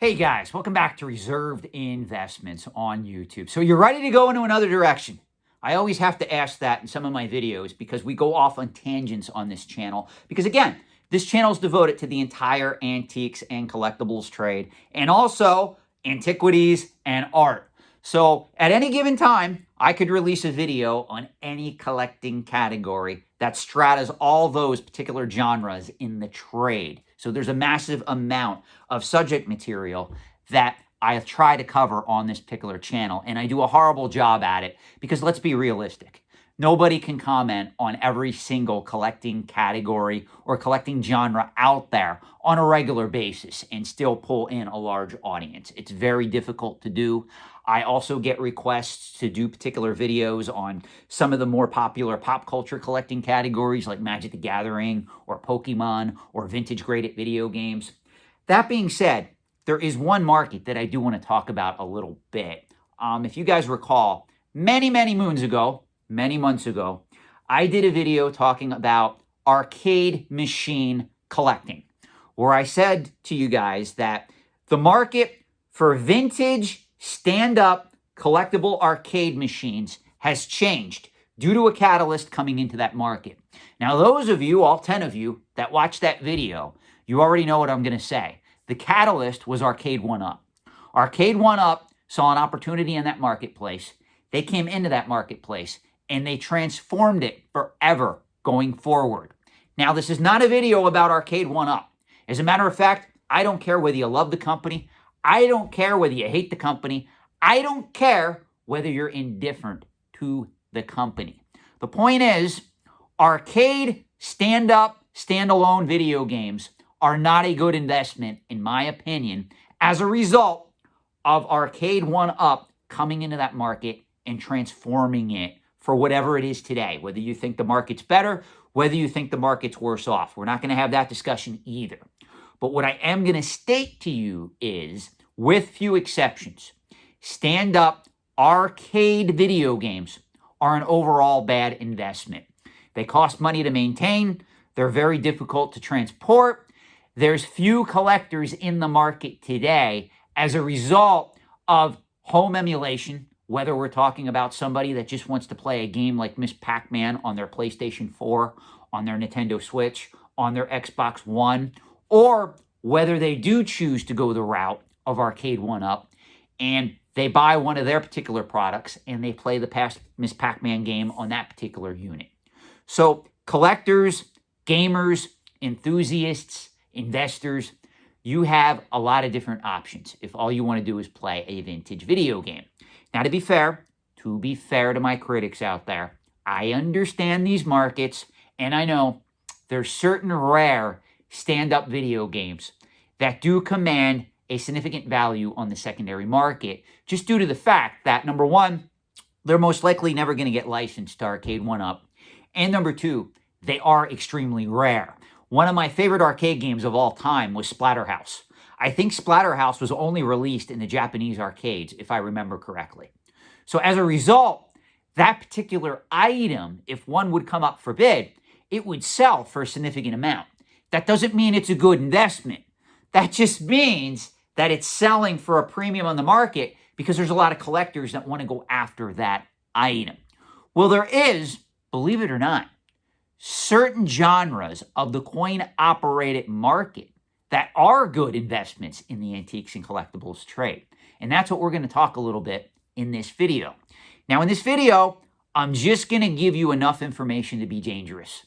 Hey guys, welcome back to Reserved Investments on YouTube. So you're ready to go into another direction. I always have to ask that in some of my videos because we go off on tangents on this channel. Because again, this channel is devoted to the entire antiques and collectibles trade and also antiquities and art. So at any given time, I could release a video on any collecting category that stratas all those particular genres in the trade. So there's a massive amount of subject material that I try to cover on this particular channel, and I do a horrible job at it because let's be realistic. Nobody can comment on every single collecting category or collecting genre out there on a regular basis and still pull in a large audience. It's very difficult to do. I also get requests to do particular videos on some of the more popular pop culture collecting categories like Magic the Gathering or Pokemon or vintage graded video games. That being said, there is one market that I do want to talk about a little bit. If you guys recall, many months ago, I did a video talking about arcade machine collecting, where I said to you guys that the market for vintage stand-up collectible arcade machines has changed due to a catalyst coming into that market. Now, those of you, all 10 of you, that watched that video, you already know what I'm going to say. The catalyst was Arcade 1-Up. Arcade 1-Up saw an opportunity in that marketplace. They came into that marketplace and they transformed it forever going forward. Now, this is not a video about Arcade 1-Up. As a matter of fact, I don't care whether you love the company. I don't care whether you hate the company. I don't care whether you're indifferent to the company. The point is, arcade stand-up, standalone video games are not a good investment, in my opinion, as a result of Arcade 1-Up coming into that market and transforming it for whatever it is today, whether you think the market's better, whether you think the market's worse off. We're not going to have that discussion either. But what I am going to state to you is, with few exceptions, stand-up arcade video games are an overall bad investment. They cost money to maintain. They're very difficult to transport. There's few collectors in the market today as a result of home emulation, whether we're talking about somebody that just wants to play a game like Miss Pac-Man on their PlayStation 4, on their Nintendo Switch, on their Xbox One, or whether they do choose to go the route of Arcade 1-Up and they buy one of their particular products and they play the past Miss Pac-Man game on that particular unit. So collectors, gamers, enthusiasts, investors, you have a lot of different options if all you want to do is play a vintage video game. Now, to be fair to my critics out there, I understand these markets, and I know there's certain rare stand-up video games that do command a significant value on the secondary market, just due to the fact that, number one, they're most likely never going to get licensed to Arcade 1-Up, and number two, they are extremely rare. One of my favorite arcade games of all time was Splatterhouse. I think Splatterhouse was only released in the Japanese arcades, if I remember correctly. So as a result, that particular item, if one would come up for bid, it would sell for a significant amount. That doesn't mean it's a good investment. That just means that it's selling for a premium on the market because there's a lot of collectors that want to go after that item. Well, there is, believe it or not, certain genres of the coin-operated market that are good investments in the antiques and collectibles trade. And that's what we're going to talk a little bit in this video. Now, in this video, I'm just going to give you enough information to be dangerous.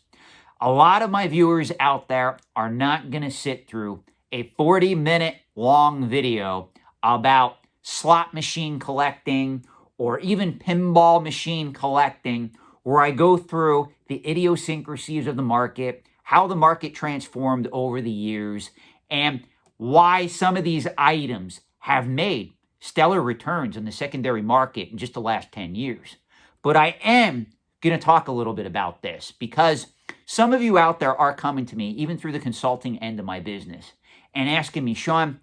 A lot of my viewers out there are not going to sit through a 40-minute long video about slot machine collecting or even pinball machine collecting, where I go through the idiosyncrasies of the market, how the market transformed over the years, and why some of these items have made stellar returns in the secondary market in just the last 10 years. But I am going to talk a little bit about this because some of you out there are coming to me, even through the consulting end of my business, and asking me, Sean,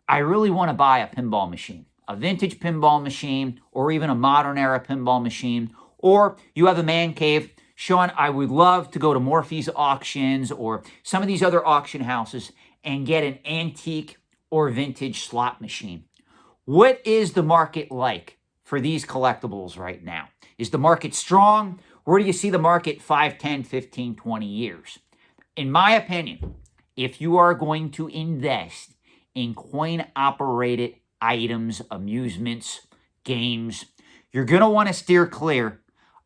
I really want to buy a pinball machine, a vintage pinball machine, or even a modern era pinball machine. Or you have a man cave. Sean, I would love to go to Morphy's auctions or some of these other auction houses and get an antique or vintage slot machine. What is the market like for these collectibles right now? Is the market strong? Where do you see the market 5, 10, 15, 20 years? In my opinion, if you are going to invest in coin-operated items, amusements, games, you're going to want to steer clear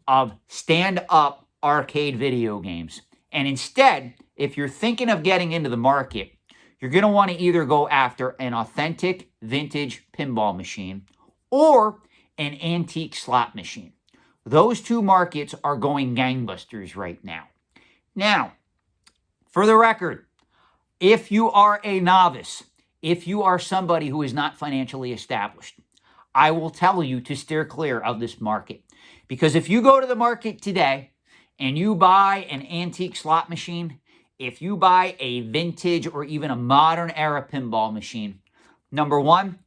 of stand-up arcade video games. And instead, if you're thinking of getting into the market, you're going to want to either go after an authentic vintage pinball machine or an antique slot machine. Those two markets are going gangbusters right now. Now, for the record, if you are a novice, if you are somebody who is not financially established, I will tell you to steer clear of this market. Because if you go to the market today and you buy an antique slot machine, if you buy a vintage or even a modern era pinball machine, number one,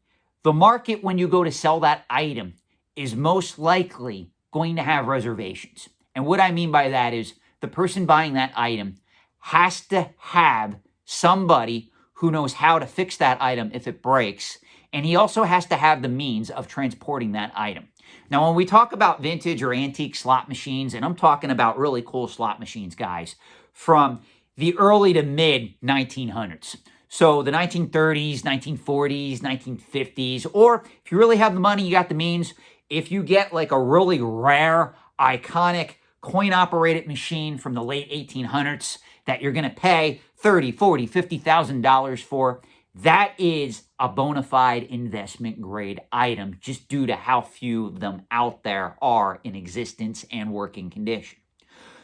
the market when you go to sell that item is most likely going to have reservations. And what I mean by that is the person buying that item has to have somebody who knows how to fix that item if it breaks, and he also has to have the means of transporting that item. Now, when we talk about vintage or antique slot machines, and I'm talking about really cool slot machines, guys, from the early to mid 1900s. So the 1930s, 1940s, 1950s, or if you really have the money, you got the means, if you get like a really rare, iconic coin-operated machine from the late 1800s that you're going to pay $30,000, $40,000, $50,000 for, that is a bona fide investment grade item just due to how few of them out there are in existence and working condition.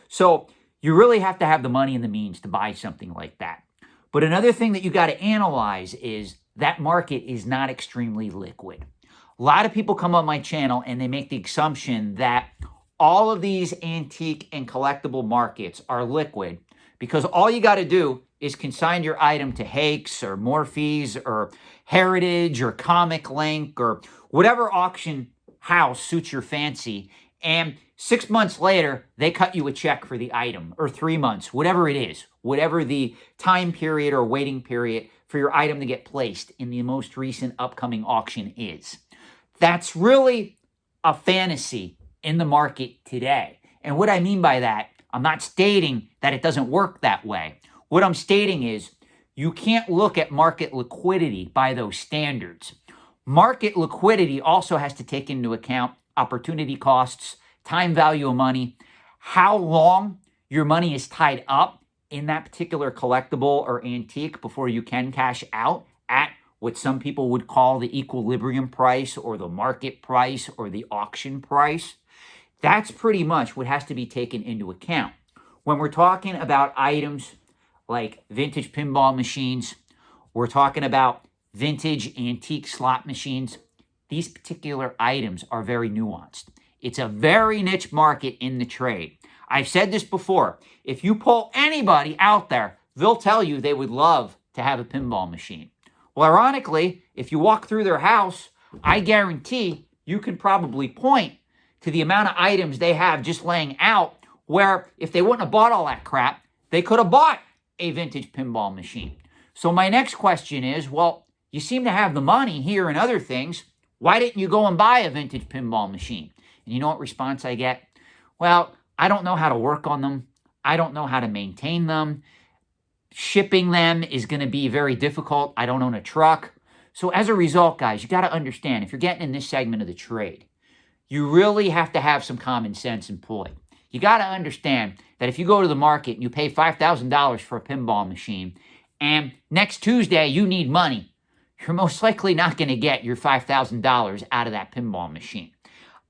So you really have to have the money and the means to buy something like that. But another thing that you got to analyze is that market is not extremely liquid. A lot of people come on my channel and they make the assumption that all of these antique and collectible markets are liquid because all you got to do is consign your item to Hakes or Morphe's or Heritage or Comic Link or whatever auction house suits your fancy, and 6 months later, they cut you a check for the item, or 3 months, whatever it is, whatever the time period or waiting period for your item to get placed in the most recent upcoming auction is. That's really a fantasy in the market today. And what I mean by that, I'm not stating that it doesn't work that way. What I'm stating is you can't look at market liquidity by those standards. Market liquidity also has to take into account opportunity costs, time value of money, how long your money is tied up in that particular collectible or antique before you can cash out at what some people would call the equilibrium price or the market price or the auction price. That's pretty much what has to be taken into account. When we're talking about items like vintage pinball machines, we're talking about vintage antique slot machines, these particular items are very nuanced. It's a very niche market in the trade. I've said this before. If you poll anybody out there, they'll tell you they would love to have a pinball machine. Well, ironically, if you walk through their house, I guarantee you can probably point to the amount of items they have just laying out where if they wouldn't have bought all that crap, they could have bought a vintage pinball machine. So my next question is, well, you seem to have the money here and other things. Why didn't you go and buy a vintage pinball machine? And you know what response I get? Well, I don't know how to work on them. I don't know how to maintain them. Shipping them is going to be very difficult. I don't own a truck. So as a result, guys, you got to understand, if you're getting in this segment of the trade, you really have to have some common sense employed. You got to understand that if you go to the market and you pay $5,000 for a pinball machine, and next Tuesday you need money, you're most likely not going to get your $5,000 out of that pinball machine.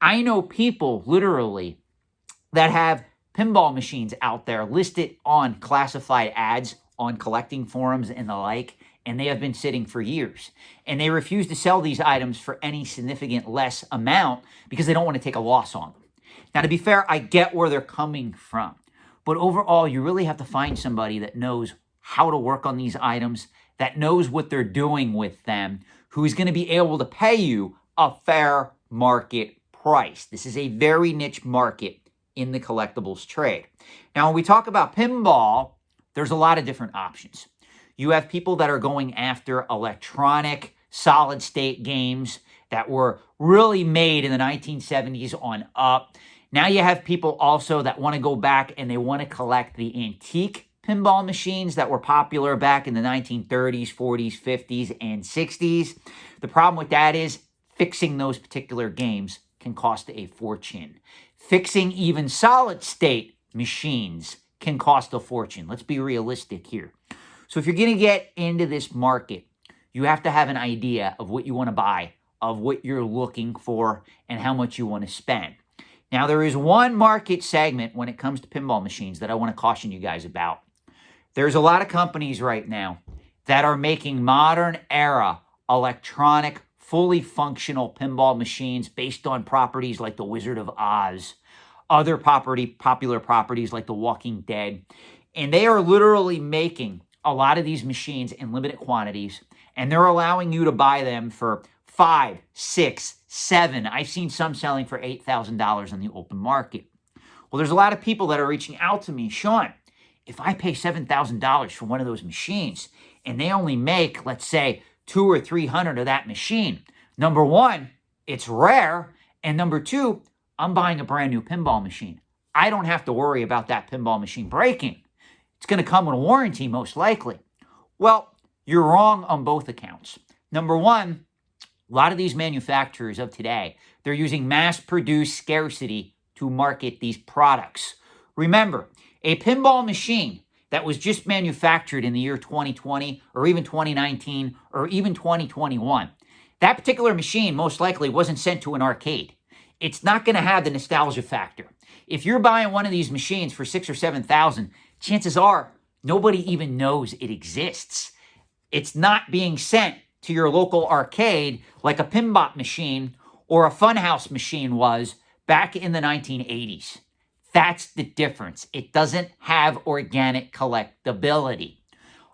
I know people literally that have pinball machines out there listed on classified ads on collecting forums and the like, and they have been sitting for years. And they refuse to sell these items for any significant less amount because they don't want to take a loss on them. Now, to be fair, I get where they're coming from. But overall, you really have to find somebody that knows how to work on these items, that knows what they're doing with them, who is going to be able to pay you a fair market price. This is a very niche market in the collectibles trade. Now, when we talk about pinball, there's a lot of different options. You have people that are going after electronic solid state games that were really made in the 1970s on up. Now you have people also that want to go back and they want to collect the antique pinball machines that were popular back in the 1930s, 40s, 50s, and 60s. The problem with that is fixing those particular games can cost a fortune. Fixing even solid state machines can cost a fortune. Let's be realistic here. So if you're going to get into this market, you have to have an idea of what you want to buy, of what you're looking for, and how much you want to spend. Now, there is one market segment when it comes to pinball machines that I want to caution you guys about. There's a lot of companies right now that are making modern era electronic, fully functional pinball machines based on properties like the Wizard of Oz, other popular properties like The Walking Dead. And they are literally making a lot of these machines in limited quantities, and they're allowing you to buy them for $5, $6, $7. I've seen some selling for $8,000 on the open market. Well, there's a lot of people that are reaching out to me, Sean, if I pay $7,000 for one of those machines and they only make, let's say, 200 or 300 of that machine, number one, it's rare, and number two, I'm buying a brand new pinball machine. I don't have to worry about that pinball machine breaking. It's going to come with a warranty, most likely. Well, you're wrong on both accounts. Number one, a lot of these manufacturers of today, they're using mass-produced scarcity to market these products. Remember, a pinball machine that was just manufactured in the year 2020 or even 2019 or even 2021, that particular machine most likely wasn't sent to an arcade. It's not going to have the nostalgia factor. If you're buying one of these machines for $6,000 or $7,000, chances are nobody even knows it exists. It's not being sent to your local arcade like a Pinball machine or a Funhouse machine was back in the 1980s. That's the difference. It doesn't have organic collectability.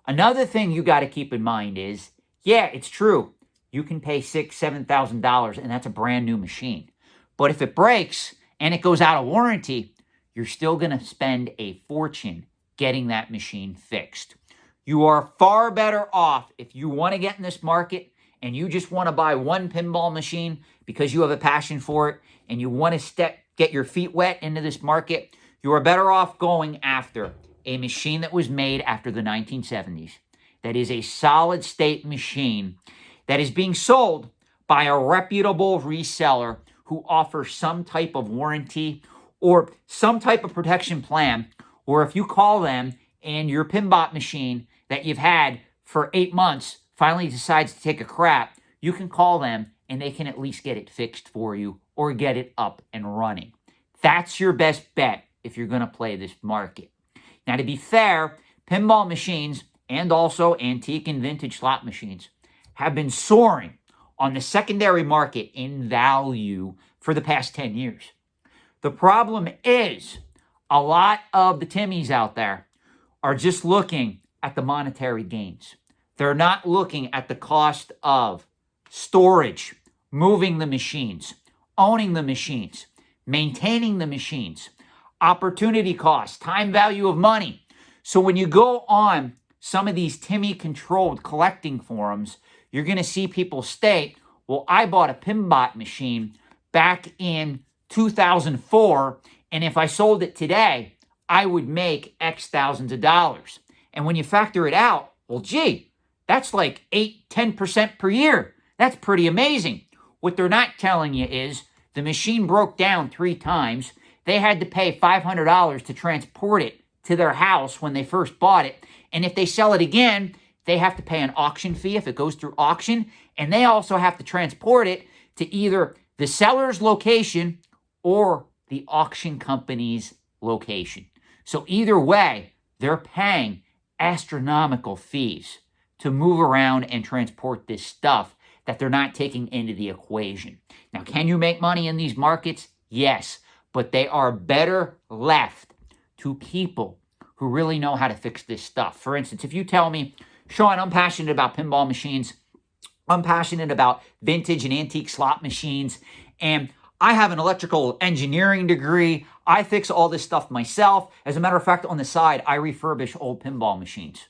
Another thing you got to keep in mind is, yeah, it's true. You can pay $6,000, $7,000 and that's a brand new machine. But if it breaks and it goes out of warranty, you're still going to spend a fortune getting that machine fixed. You are far better off if you want to get in this market and you just want to buy one pinball machine because you have a passion for it and you want to get your feet wet into this market. You are better off going after a machine that was made after the 1970s. That is a solid state machine that is being sold by a reputable reseller who offers some type of warranty or some type of protection plan, or if you call them and your pinball machine that you've had for 8 months finally decides to take a crap, you can call them and they can at least get it fixed for you or get it up and running. That's your best bet if you're going to play this market. Now, to be fair, pinball machines and also antique and vintage slot machines have been soaring on the secondary market in value for the past 10 years. The problem is a lot of the Timmies out there are just looking at the monetary gains. They're not looking at the cost of storage, moving the machines, owning the machines, maintaining the machines, opportunity costs, time value of money. So when you go on some of these Timmy-controlled collecting forums, you're going to see people state, well, I bought a pinball machine back in 2004, and if I sold it today, I would make X thousands of dollars. And when you factor it out, well, gee, that's like 8-10% per year. That's pretty amazing. What they're not telling you is the machine broke down 3 times. They had to pay $500 to transport it to their house when they first bought it. And if they sell it again, they have to pay an auction fee if it goes through auction. And they also have to transport it to either the seller's location or the auction company's location. So either way, they're paying astronomical fees to move around and transport this stuff that they're not taking into the equation. Now, can you make money in these markets? Yes, but they are better left to people who really know how to fix this stuff. For instance, if you tell me, Sean, I'm passionate about pinball machines, I'm passionate about vintage and antique slot machines, and I have an electrical engineering degree. I fix all this stuff myself. As a matter of fact, on the side, I refurbish old pinball machines.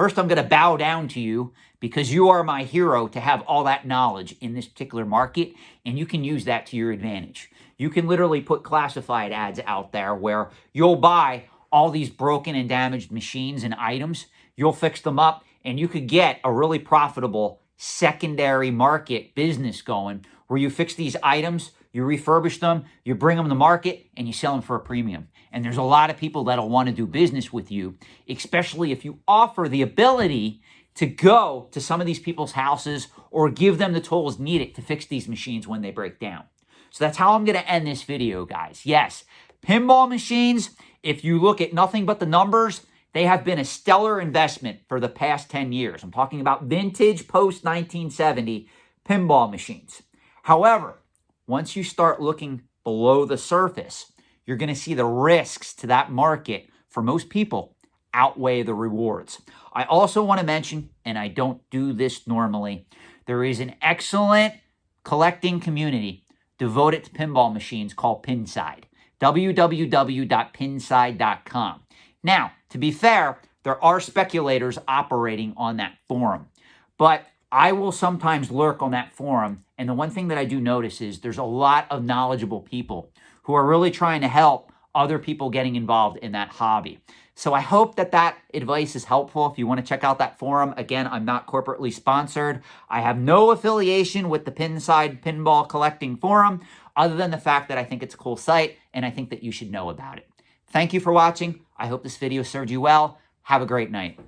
First, I'm going to bow down to you because you are my hero to have all that knowledge in this particular market, and you can use that to your advantage. You can literally put classified ads out there where you'll buy all these broken and damaged machines and items, you'll fix them up, and you could get a really profitable secondary market business going where you fix these items, you refurbish them, you bring them to market, and you sell them for a premium. And there's a lot of people that'll want to do business with you, especially if you offer the ability to go to some of these people's houses or give them the tools needed to fix these machines when they break down. So that's how I'm going to end this video, guys. Yes, pinball machines, if you look at nothing but the numbers, they have been a stellar investment for the past 10 years. I'm talking about vintage post-1970 pinball machines. However, once you start looking below the surface, you're going to see the risks to that market for most people outweigh the rewards. I also want to mention, and I don't do this normally, there is an excellent collecting community devoted to pinball machines called Pinside. www.pinside.com. Now, to be fair, there are speculators operating on that forum, but I will sometimes lurk on that forum, and the one thing that I do notice is there's a lot of knowledgeable people who are really trying to help other people getting involved in that hobby. So I hope that that advice is helpful. If you want to check out that forum, again, I'm not corporately sponsored. I have no affiliation with the Pinside Pinball Collecting Forum, other than the fact that I think it's a cool site, and I think that you should know about it. Thank you for watching. I hope this video served you well. Have a great night.